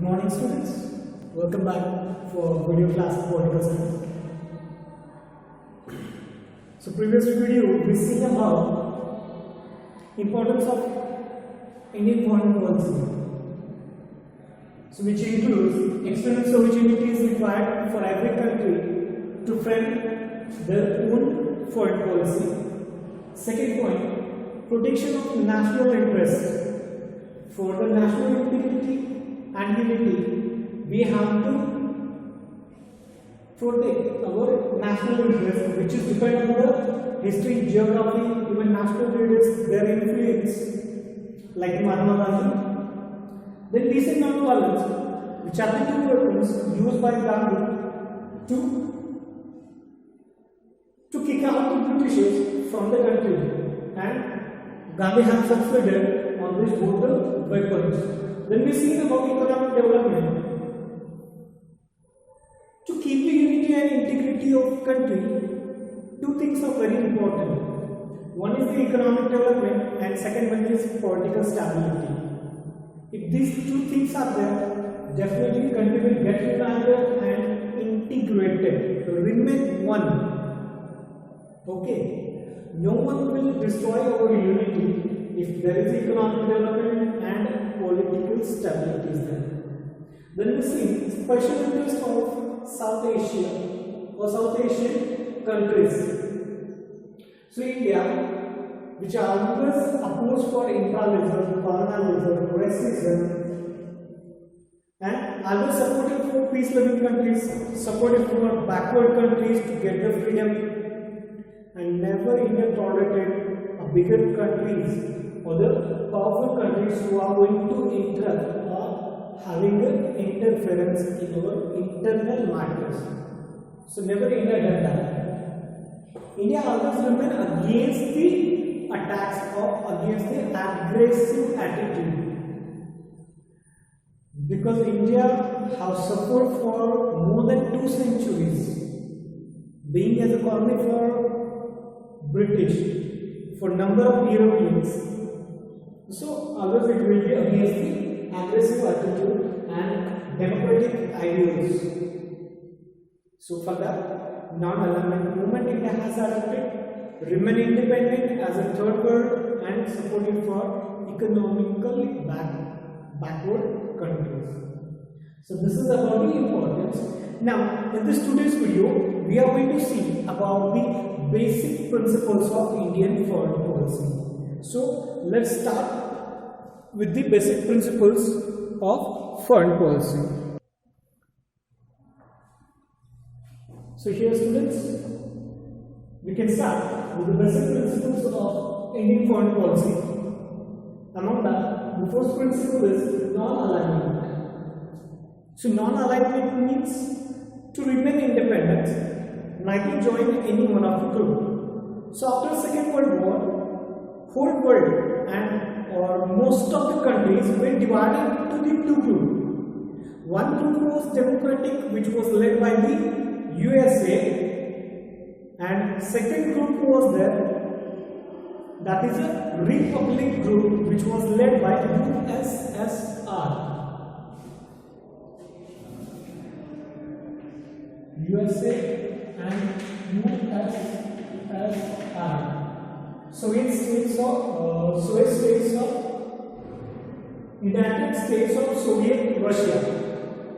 morning students, welcome back for video class of political science. So previous video we seen about importance of Indian foreign policy. So which includes external sovereignty is required for every country to frame their own foreign policy. Second point, protection of national interests. For the national integrity and unity, we have to protect our national interest, which is dependent on the history, geography, even national leaders, their influence, like Mahatma Gandhi. Then peace and non-violence, which are the two weapons used by Gandhi to kick out the Britishers from the country, and Gandhi has succeeded on this both the weapons. Then we see about economic development. To keep the unity and integrity of country, two things are very important. One is the economic development and second one is political stability. If these two things are there, definitely country will get united and integrated, remain one. Okay, no one will destroy our unity if there is economic development and political stability is there. Then we see special interest of South Asia or South Asian countries. So India, which are always opposed for imperialism, colonialism, racism, and always supportive for peace-loving countries, supportive for backward countries to get the freedom, and never India tolerated a bigger countries or the powerful countries who are going to interrupt or having an interference in our internal matters. So never India done that. India always remain against the attacks or against the aggressive attitude. Because India has suffered for more than 2 centuries, being as a colony for British, for number of Europeans. So always it will be against the aggressive attitude and democratic ideals. So for that, non-alignment movement India has adopted, remain independent as a third world and supporting for economically backward countries. So this is about the importance. Now in this today's video, we are going to see about the basic principles of Indian foreign policy. So let's start with the basic principles of foreign policy. So here students, we can start with the basic principles of Indian foreign policy. Among that, the first principle is non-alignment. So non-alignment means to remain independent, neither join any one of the group. So after Second World War, whole world and or most of the countries were divided into the two groups. One group was democratic, which was led by the USA, and second group was there, that is a republic group, which was led by USSR. USA and USSR. Soviet states of United States of Soviet Russia.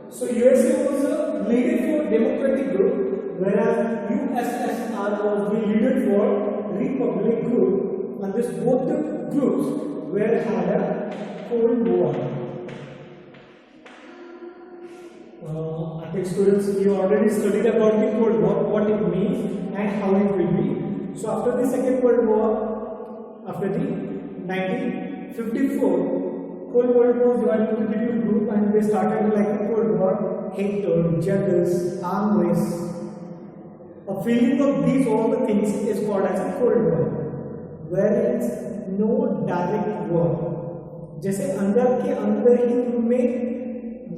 So USA was a leader for democratic group, whereas USSR was the leader for republic group, and this both the groups were had a Cold War. I think students, you already studied about the Cold War, what it means and how it will be. So after the Second World War, after the 1954, Cold War was divided into the two groups and they started like a Cold War, hatred, jealous, arms race. A feeling of these all the things is called as a Cold War, where there is no direct war. जैसे अंदर के अंदर ही उनमें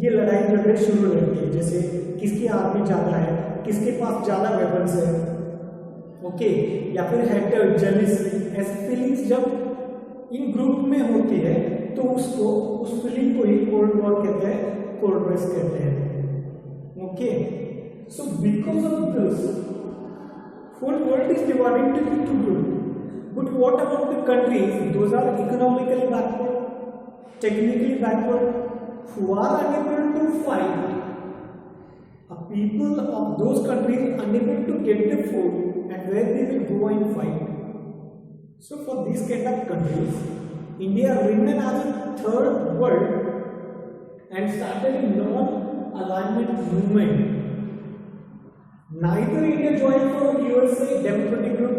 ये लड़ाई झगड़े शुरू रहती है, जैसे किसकी आर्मी ज़्यादा है, किसके पास ज़्यादा वेपन्स है, ओके, या फिर हेटर, जेलसी, ऐसी फीलिंग्स जब इन ग्रुप में होती है तो उसको उस फीलिंग को ही कोल्ड वॉर कहते हैं, प्रोग्रेस कहते हैं. Okay, so because of this, whole world is divided into two groups. But what about the countries? Those are economically backward, technically backward, who are unable to fight. People of those countries unable to get the food, and where they will go and fight. So for these kind of countries, India remained as a third world and started a non-alignment movement. Neither India joined for USA Democratic Group,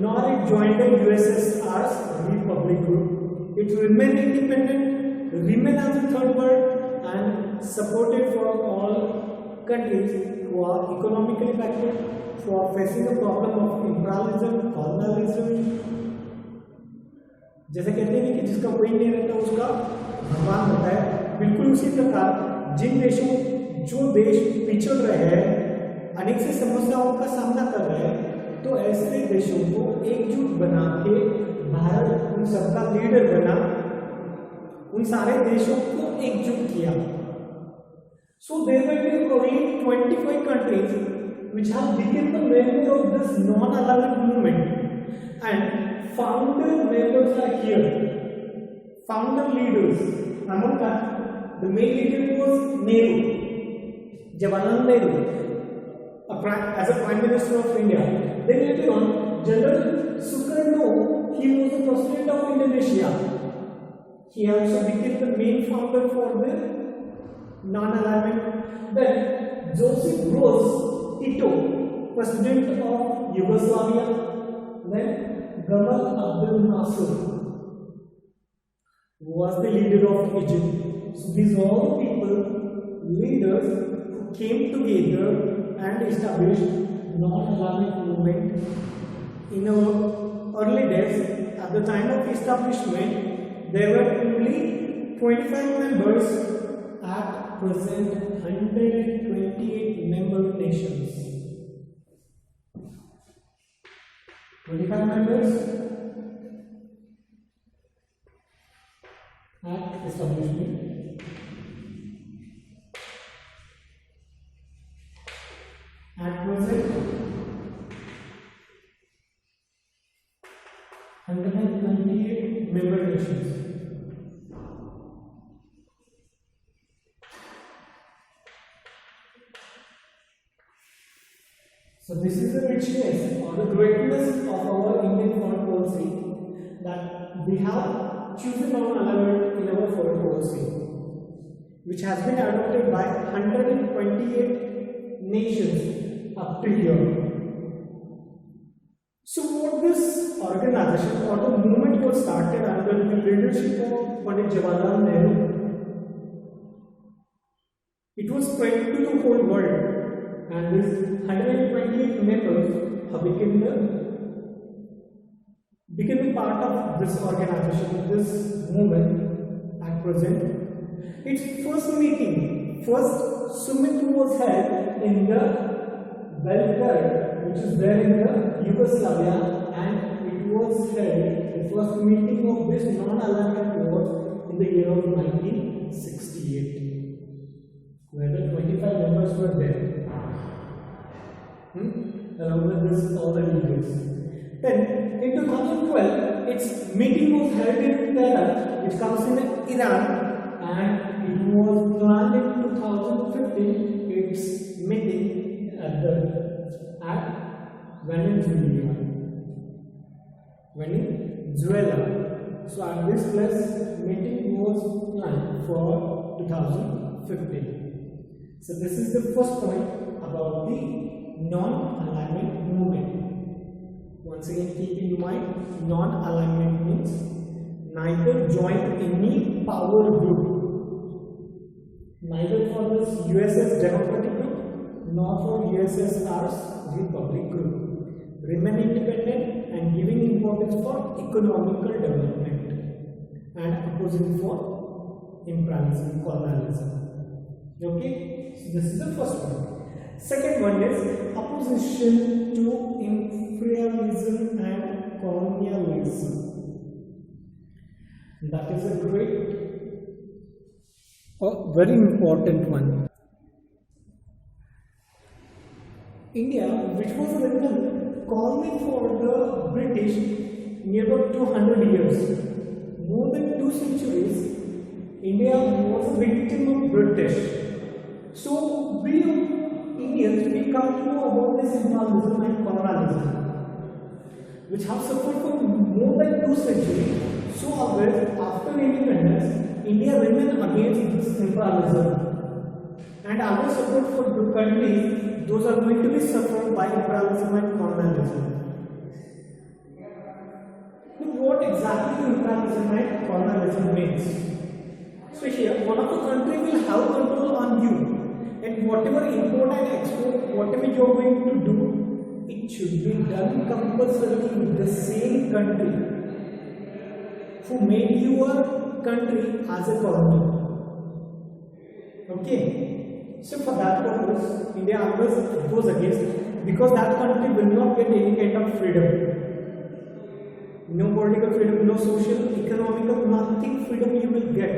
nor it joined the USSR's Republic Group. It remained independent, remained as a third world, and supported for all countries who are economically backward, who are facing the problem of imperialism, colonialism. जैसे कहते हैं कि जिसका कोई नहीं रहता उसका भगवान होता है, बिल्कुल उसी प्रकार जिन देशों जो देश पिछड़ रहे हैं, अनेक से समस्याओं का सामना कर रहे हैं, तो ऐसे देशों को एकजुट बना के भारत उन सबका लीडर बना, उन सारे देशों को एकजुट किया. So there will be only 25 countries which have become the member of this non-alignment movement, and founder members are here. Founder leaders. Among that, the main leader was Nehru, Jawaharlal Nehru, as a Prime Minister of India. Then later on, General Sukarno, he was the President of Indonesia. He also became the main founder for the non-alignment. Then Joseph Broz Tito, President of Yugoslavia. Then Gamal Abdel Nasser, who was the leader of Egypt. So these are all people, leaders who came together and established non-alignment movement. In our early days, at the time of establishment, there were only 25 members. At present, 128 member nations. 25 members at establishment. At present, 128 member nations. So this is the richness or the greatness of our Indian foreign policy, that we have chosen non-alignment in our foreign policy, which has been adopted by 128 nations up to here. So what this organization or the movement was started under the leadership of Pandit Jawaharlal Nehru. It was spread to the whole world, and this 128 members have became a part of this organization, this movement at present. Its first summit was held in the Belgrade, which is there in the Yugoslavia, and it was held, the first meeting of this non-alignment was in the year of 1968, where the 25 members were there. Along with this, all the leaders. Then, in 2012, its meeting was held in Tehran, which comes in Iran, and it was planned in 2015. Its meeting at Venezuela. So, at this place, meeting was planned for 2015. So, this is the first point about the non-alignment movement. Once again, keep in mind, non-alignment means neither join any power group, neither for this USS Democratic Group nor for USSR's Republic Group. Remain independent and giving importance for economical development and opposing for imperialism, colonialism. Okay, so this is the first one. Second one is opposition to imperialism and colonialism. That is a great A very important one. India, which was a colony for the British near about 200 years, more than 2 centuries, India was a victim of British. So we Indians, we come to know about this imperialism and colonialism, which have suffered for more than 2 centuries. So always after independence, India remained against this imperialism, and our support for the countries, those are going to be suffered by imperialism and colonialism. Now, what exactly imperialism and colonialism means? So here, one of the country will have control on you, and whatever import and export, whatever you are going to do, it should be done compulsorily with the same country who made your country as a colony. Okay, so for that purpose, India always goes against, because that country will not get any kind of freedom. No political freedom, no social, economical, nothing freedom you will get.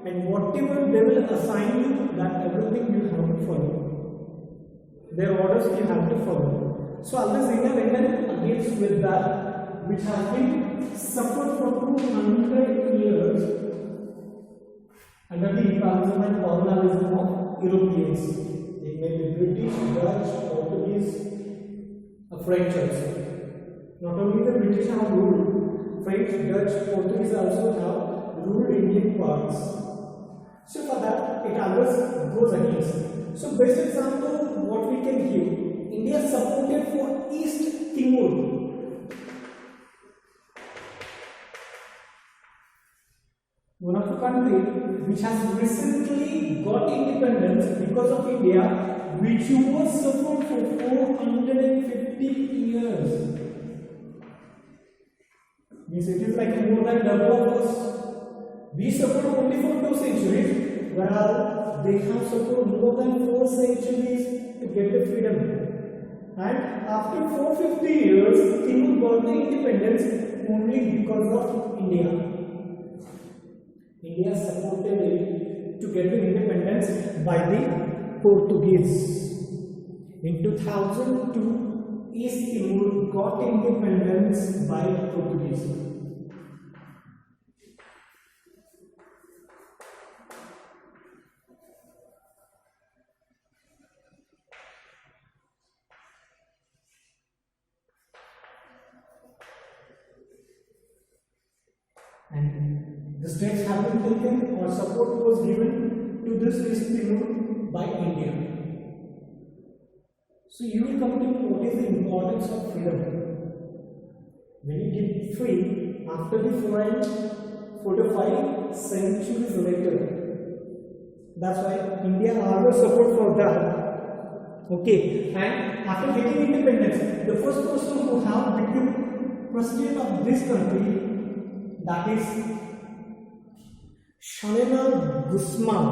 And whatever they will assign you, that everything you have to follow. Their orders you have to follow. So always India went against with that, which has been suffered for 200 years under the imperialism and colonialism of Europeans. It may be British, Dutch, Portuguese, French also. Not only the British have ruled, French, Dutch, Portuguese also have ruled Indian parts. So for that, it always goes against. So best example, what we can give, India supported for East Timor. One of the countries which has recently got independence because of India, which was suffered for 450 years. Means it is like more than double of us. We suffered only for 2 centuries, whereas they have suffered more than 4 centuries to get the freedom. And after 450 years, Timor got the independence only because of India. India supported it to get the independence by the Portuguese. In 2002, East Timor got independence by Portuguese. And the steps have been taken or support was given to this East Timor by India. So you will come to know what is the importance of freedom. When you get free after the 4 to 5 centuries later. That's why India always support for that. Okay, and after getting independence, the first person who have become president of this country, that is Shanena Guzman.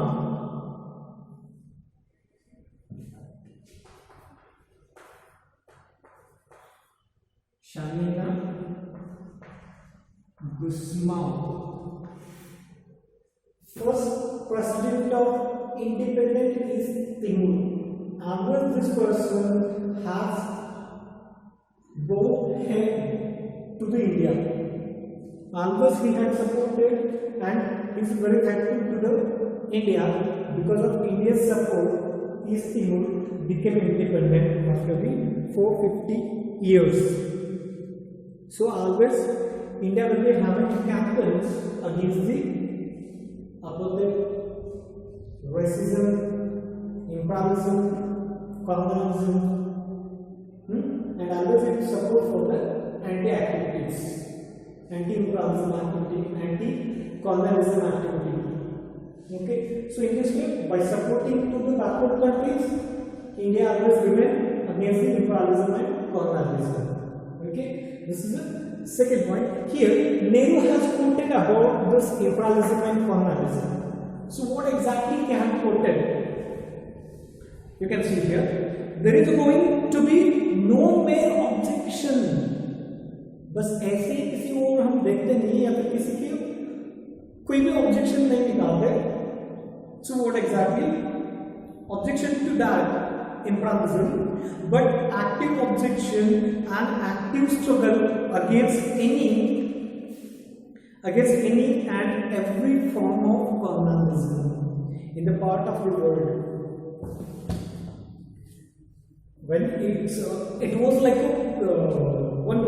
Shanena Guzman, first president of independent East Timor. After this person has bowed head to the India. Always he had supported and is very thankful to the India. Because of India's support, East Timor became independent after the 450 years. So always India will be having campaigns against the apartheid, racism, imperialism, colonialism, and always it support for the anti-activities. Anti-imperialism activity, anti-colonialism activity. Okay, so in this way, by supporting to the backward countries, India always remain against the imperialism and colonialism. Okay, this is the second point. Here, Nehru has quoted about this imperialism and colonialism. So, what exactly he had quoted? You can see here, there is going to be no mere objection. बस ऐसे ही किसी और हम देखते नहीं या फिर किसी की कोई भी ऑब्जेक्शन नहीं निकालते So what exactly? Objection to that imperialism, but active objection and active struggle against any and every form of colonialism in the part of the world. When it was like one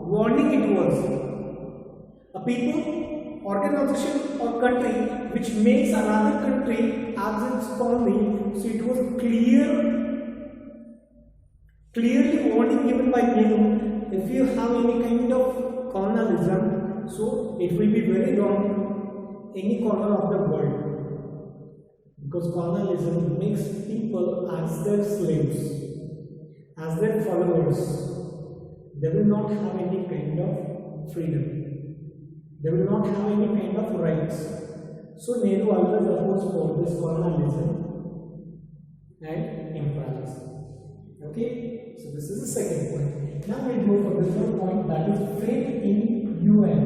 warning, it was a people, organization or country which makes another country as its colony. So it was clearly warning given by NATO. If you have any kind of colonialism, so it will be very wrong any corner of the world, because colonialism makes people as their slaves, as their followers. They will not have any kind of freedom. They will not have any kind of rights. So Nehru always opposed for this colonialism and imperialism. Okay, so this is the second point. Now we go for the third point, that is faith in UN.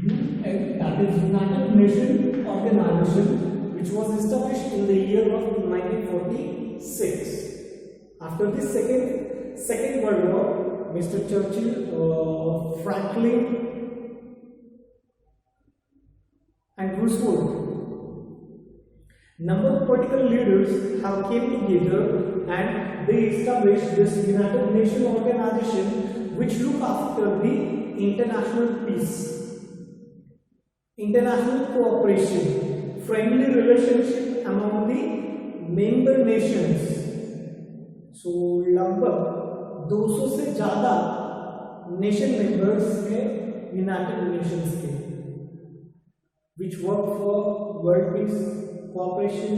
UN, that is United Nations Organization, which was established in the year of 1946. After the Second World War, Mr. Churchill, Franklin, and Roosevelt, number of political leaders have came together and they established this United Nations Organization, which look after the international peace, international cooperation, friendly relationship among the member nations. So लगभग 200 से ज़्यादा nation members है United Nations के, which work for world peace, cooperation,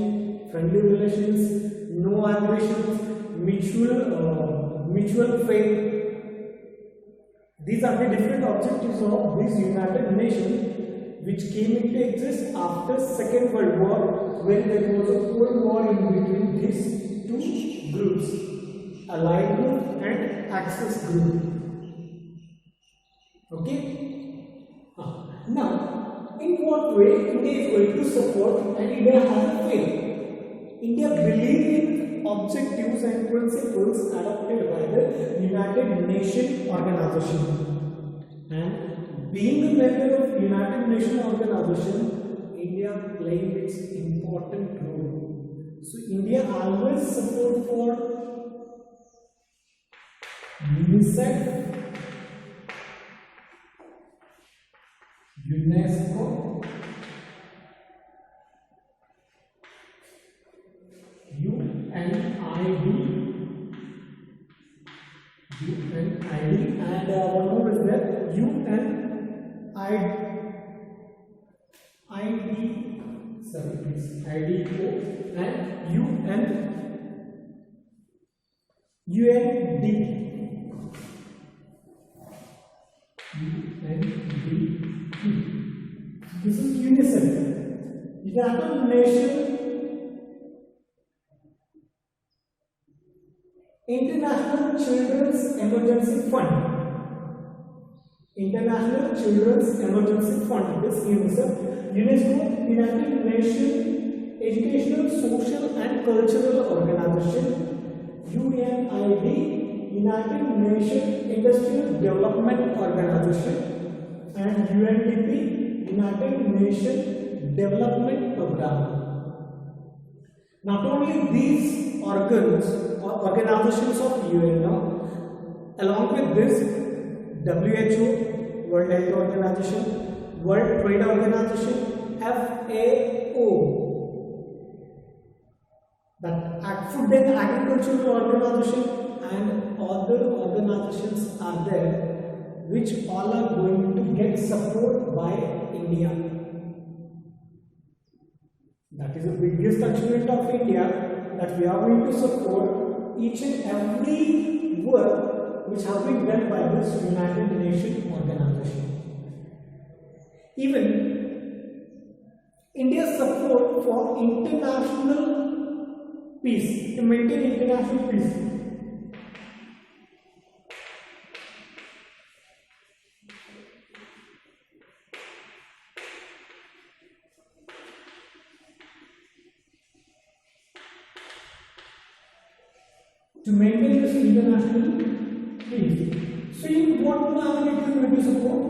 friendly relations, no aggressions, mutual faith. These are the different objectives of this United Nations, which came into exist after Second World War, when there was a Cold War in between these two groups, Allied group and Axis group. Okay. Now, in what way India is going to support, and India has a faith? India believes in objectives and principles adopted by the United Nations Organization, and being a member of United Nations Organization, India playing its important role. So India always support for UNICEF, UNESCO, UNID, and one more is there, IDO and UNDP. This is UNICEF, United Nations International Children's Emergency Fund. International Children's Emergency Fund. This UNICEF, UNESCO, United Nations Educational, Social and Cultural Organization, UNID, United Nations Industrial Development Organization, and UNDP, United Nations Development Program. Not only these organs or organizations of UN, along with this, WHO, World Health Organization, World Trade Organization, FAO, that Food and Agricultural Organization, and other organizations are there, which all are going to get support by India. That is the biggest achievement of India, that we are going to support each and every work which has been done by this United Nations Organization. Even India's support for international peace, to maintain international peace. to maintain this international peace. So in what manner it is going to support?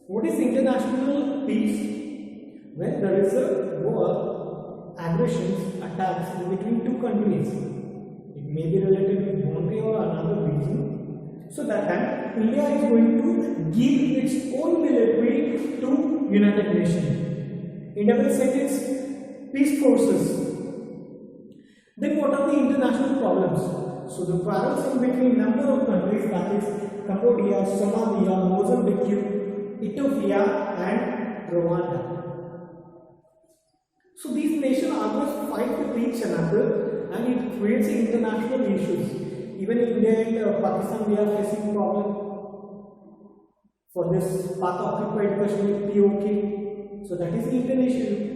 What is international peace? When there is a war, aggressions, attacks in between two countries. It may be related to boundary or another reason. So that time India is going to give its own military to United Nations. India will send its peace forces. Then what are the international problems? So the quarrels in between number of countries, that is Cambodia, Somalia, Mozambique, Ethiopia and Rwanda. So these nations always fight with each other and it creates international issues. Even in India and Pakistan we are facing problem for this Pak-occupied Kashmir POK. So that is the Indian issue.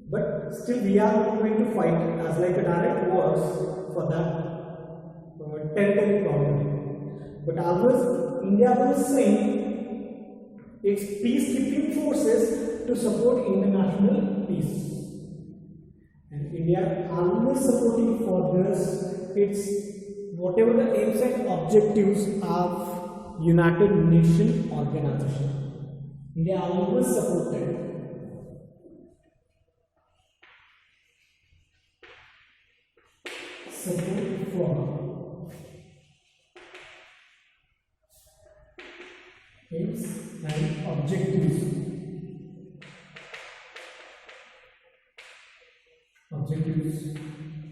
But still we are going to fight as like a direct wars for that territory problem. But always India will send its peacekeeping forces to support international peace. And India always supporting for this its whatever the aims and objectives of United Nations organization. India always supported. Support for aims and objectives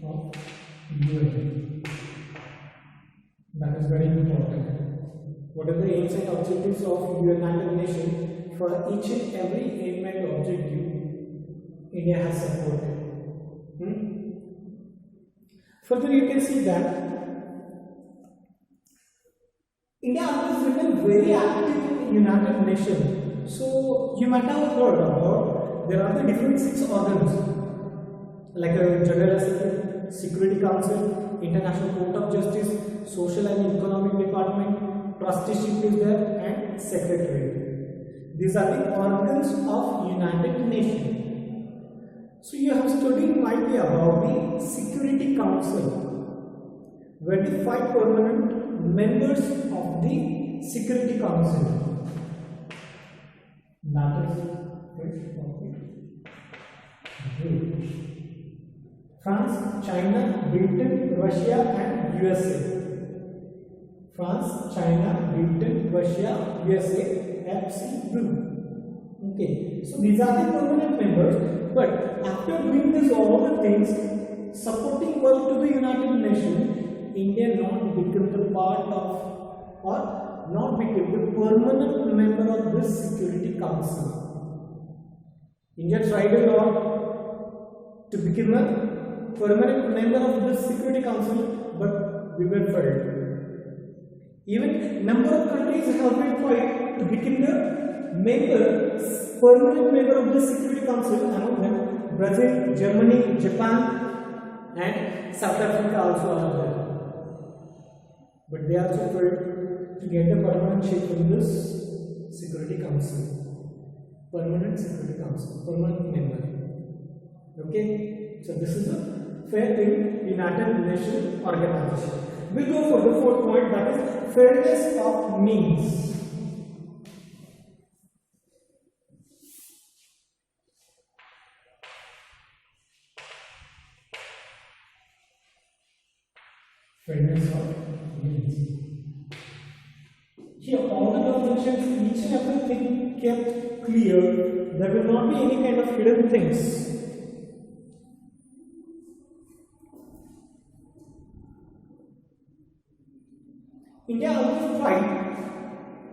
of UN. That is very important. What are the aims and objectives of United Nations? For each and every aim and objective, India has supported. Further, you can see that India has been very active in United Nations. So you might have heard about there are the different 6 organs like a General Security Council, International Court of Justice, Social and Economic Department, Trusteeship is there, and Secretary. These are the organs of United Nations. So you have studied might be about the Security Council, where the 5 permanent members of the Security Council. That is France, China, Britain, Russia and USA. France, China, Britain, Russia, USA, FC2. Okay, so these are the permanent members. But after doing this all the things, supporting work to the United Nations, India not become the part of or not become the permanent member of this Security Council. India tried a lot to become a permanent member of this Security Council, but we were failed. Even number of countries have been tried to become the permanent member of the Security Council, among them Brazil, Germany, Japan and South Africa also are there. But they also failed to get a permanent shape from this Security Council. Permanent Security Council, permanent member. Okay, so this is a fair in United Nations organization. We go for the 4th point, that is fairness of means. Fairness of means. Here all the definitions, each and everything kept clear. There will not be any kind of hidden things. India always tried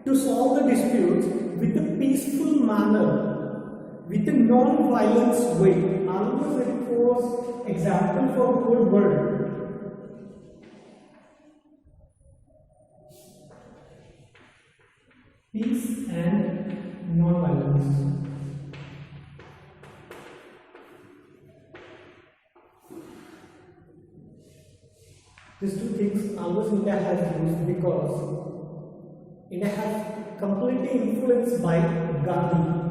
to solve the disputes with a peaceful manner, with a non-violence way. Always it was example for the whole world. Peace and non-violence. These 2 things always India has used because India has completely influenced by Gandhi.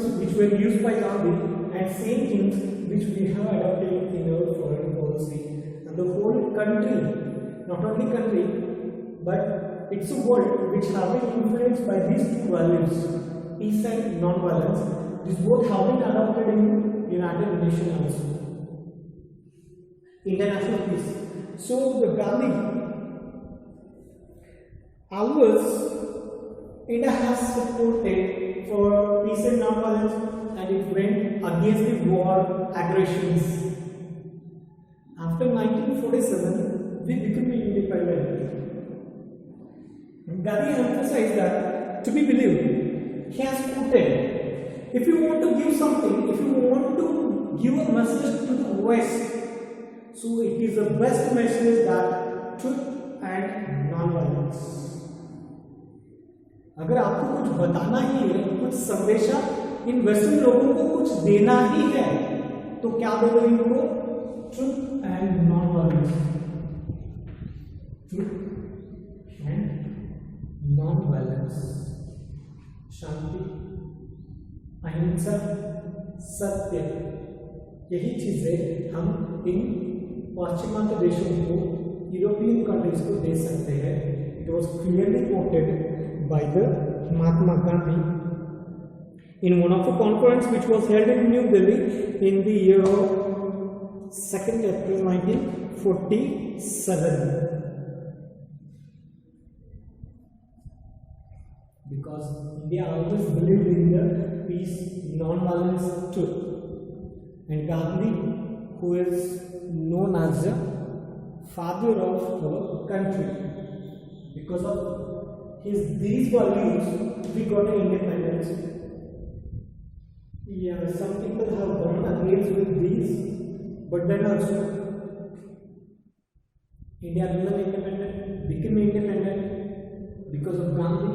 principles which were used by Gandhi and same things which we have adopted in our foreign policy. And the whole country, not only country, but it's a world which have been influenced by these two values, peace and non-violence. These both have been adopted in United Nations also. International peace. So the Gandhi always India has supported for peace and non-violence, and it went against the war aggressions. After 1947, we became independent. Gandhi emphasized that to be believed, he has quoted, if you want to give something, if you want to give a message to the West, so it is the best message that truth and non-violence. अगर आपको कुछ बताना ही है, कुछ संदेशा in western लोगों को कुछ देना ही है, तो क्या दे दो इनको? Truth and non violence. Truth and non violence, शांति, अहिंसा, सत्य, यही चीजें हम इन पाश्चिमात्य देशों को, यूरोपियन कंट्रीज को दे सकते हैं. It was clearly coated by the Mahatma Gandhi in one of the conference which was held in New Delhi in the year 2nd April 1947. Because India always believed in the peace, non-violence, truth, and Gandhi, who is known as the father of our country, because of these values, we got an independence. Yeah, some people have gone against with these, but then also India became independent because of Gandhi,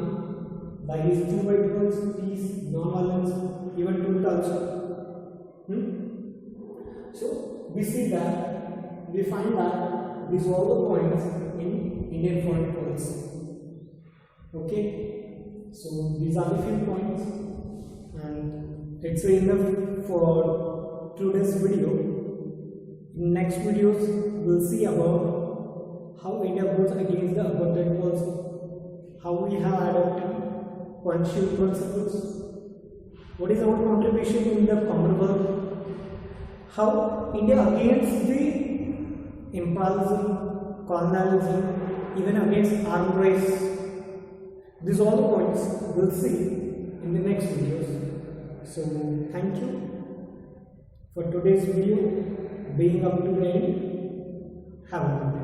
by his two principles, peace, non-violence, even truth also. So we see that, we find that these are all the points in Indian foreign policy. Okay, so these are the few points, and it's enough for today's video. In next videos, we'll see about how India goes against the apartheid policy, how we have adopted Puc-2 principles, what is our contribution in the Commonwealth, how India against the imperialism, colonialism, even against armed race. These are all the points we'll see in the next videos. So thank you for today's video being up to the end. Have a good day.